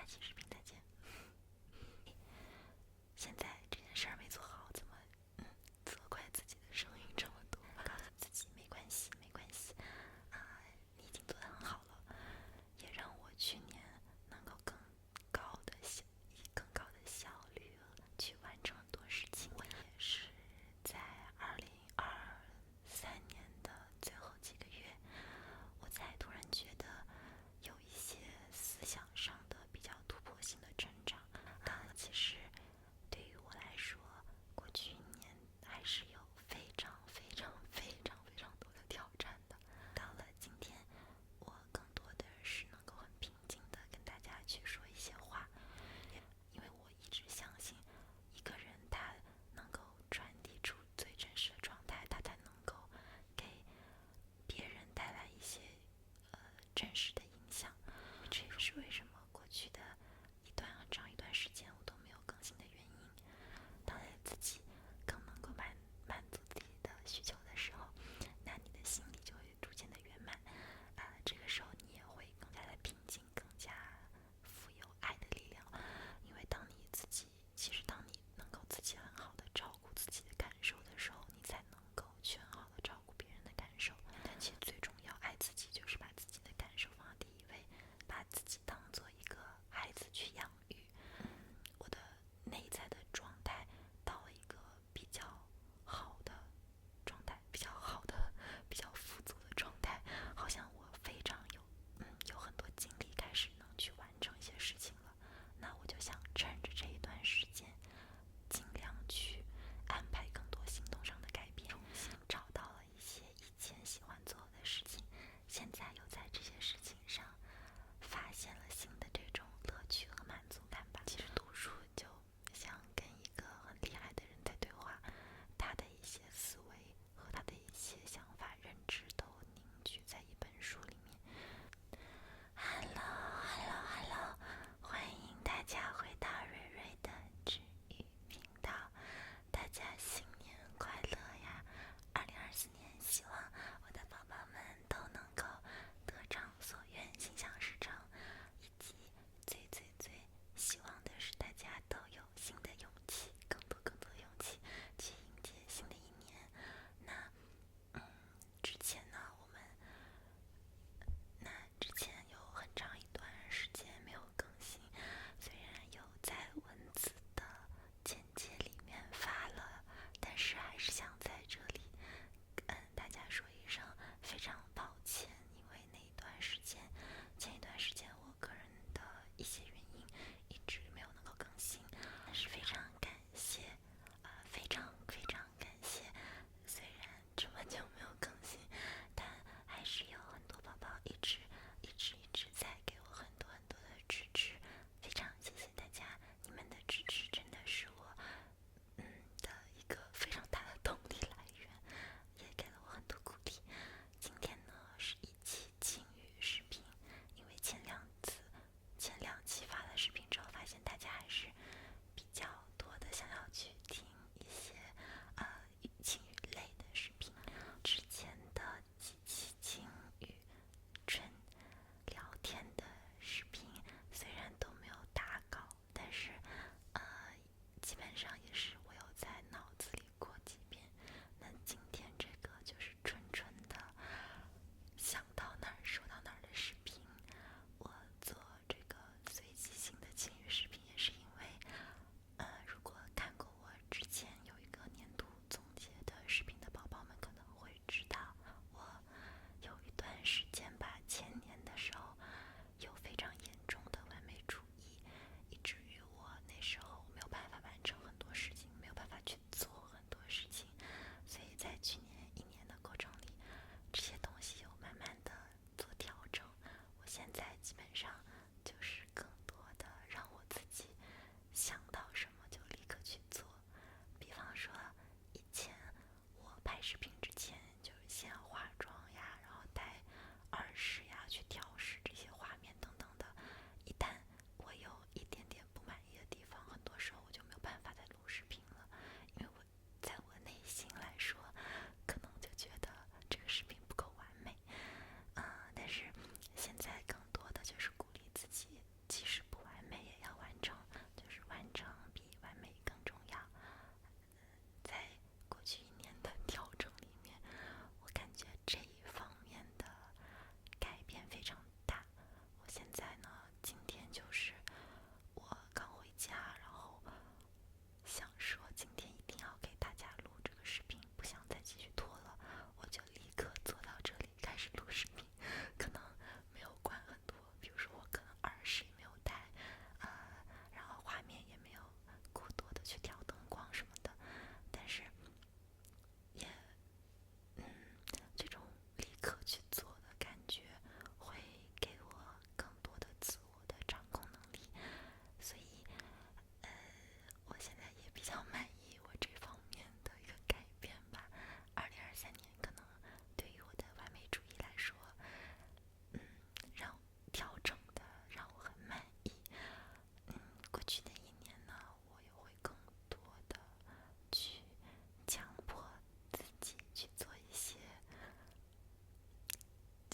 期视频再见。现在这件事儿没做好，怎么责怪自己的声音这么多？告诉自己没关系，没关系啊，你已经做得很好了，也让我去年能够以更高的效率去完成很多事情。我也是在2023年的最后几个月，我才突然觉得有一些思想上的比较突破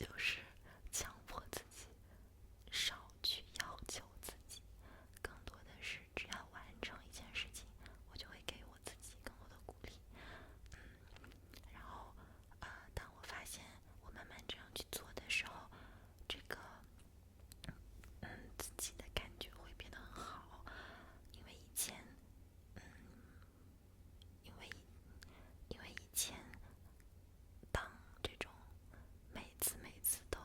就是强迫自己少去要求自己，更多的是只要完成一件事情，我就会给我自己更多的鼓励。然后当我发现我慢慢这样去做的时候，这个自己的感觉会变得很好。因为以前因为以前当这种每次都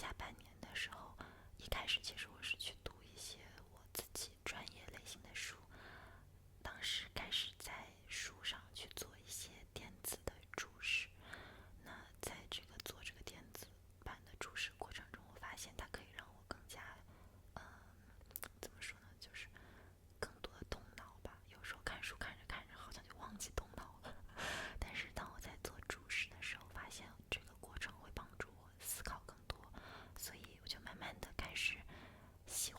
下半年的时候，一开始其实我是去读一些我自己专业类型的书，当时开始在书上去做一些电子的注释。那在这个做这个电子版的注释过程中，我发现它可以让我更加，怎么说呢，就是更多的动脑吧。有时候看书看着看着，好像就忘记动脑了。但是当我在做注释的时候，发现这个过程会帮助我思考更多，所以我就慢慢的开始喜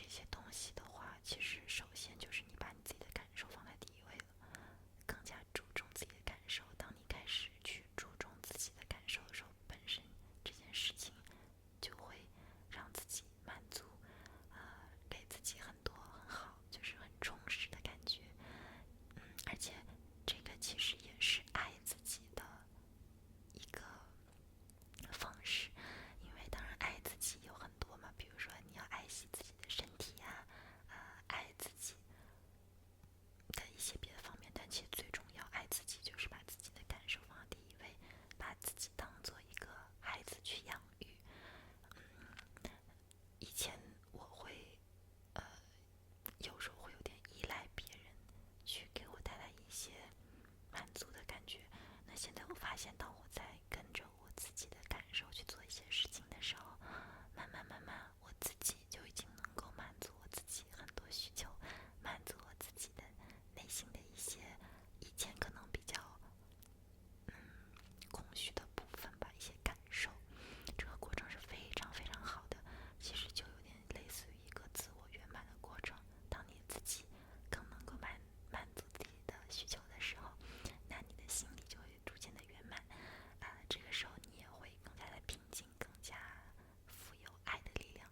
这些东西的话，其实首先就是你把你自己的感受放在第一位了，更加注重自己的感受。当你开始去注重自己的感受的时候，本身这件事情就会让自己满足，给自己很多很好，就是很充实的感觉。而且这个其实也是爱自己的一个方式，因为当然爱自己有很多嘛，比如说你要爱惜自己的身体呀，爱自己的一些别的方面，但其实最重要爱自己就是把自己的感受放在第一位，把自己当做一个孩子去养育。以前我会有时候会有点依赖别人去给我带来一些满足的感觉，那现在我发现当我在跟着我自己的感受去做一些事情的时候，慢慢我自己就已经能够满足我自己很多需求，满足我自己的内心的一些以前可能比较空虚的部分吧，一些感受。这个过程是非常非常好的，其实就有点类似于一个自我圆满的过程。当你自己更能够满足自己的需求的时候，那你的心里就会逐渐的圆满，这个时候你也会更加的平静，更加富有爱的力量。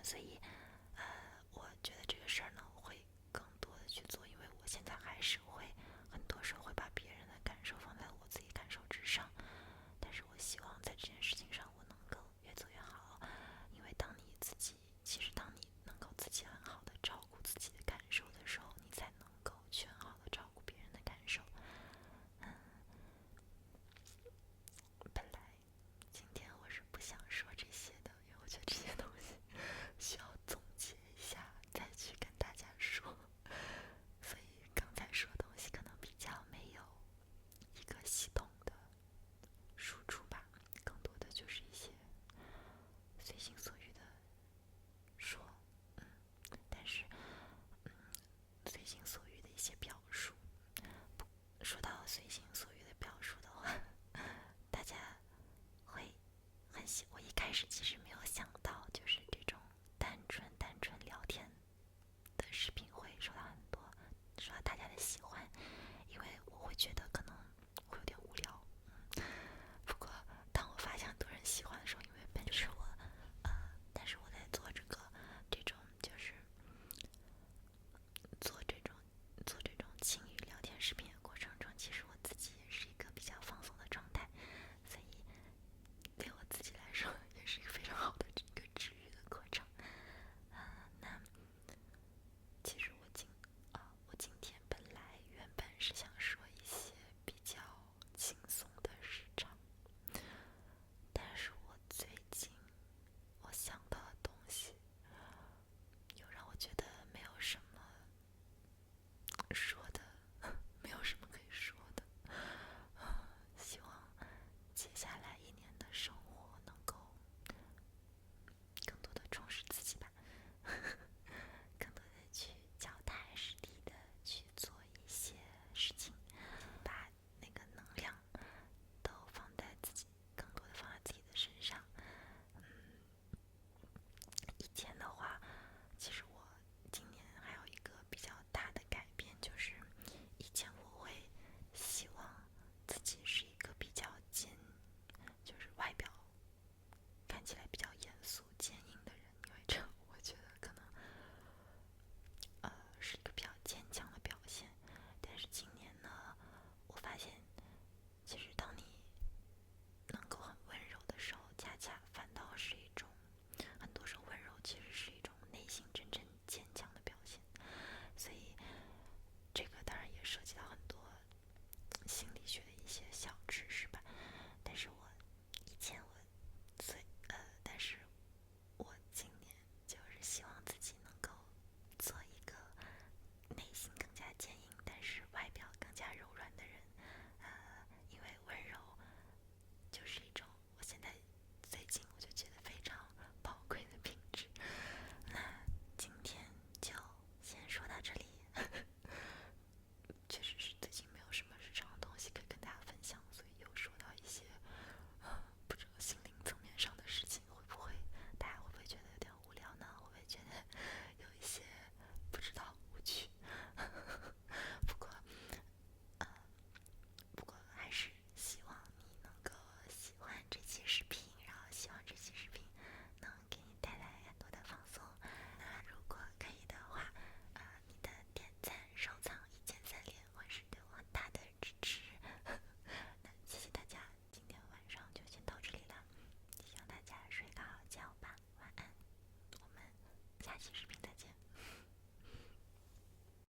所以我觉得这个事儿呢，我会更多的去做，因为我现在还是会很多时候会把别人的感受放在我自己感受之上，但是我希望在这件事情上我能够越做越好，因为其实当你能够自己很好的照顾自己的感受的时候，你才能够去很好的照顾别人的感受。本来今天我是不想说这些的，因为我觉得这些东西需要总结一下再去跟大家说，所以刚才说的东西可能比较没有一个系统的输出吧，更多的就是一些随心所欲的说，但是随心所欲的一些表述。说到随心所欲的表述的话，大家会很喜。我一开始其实没有想到，就是这种单纯聊天的视频会受到大家的喜欢，因为我会觉得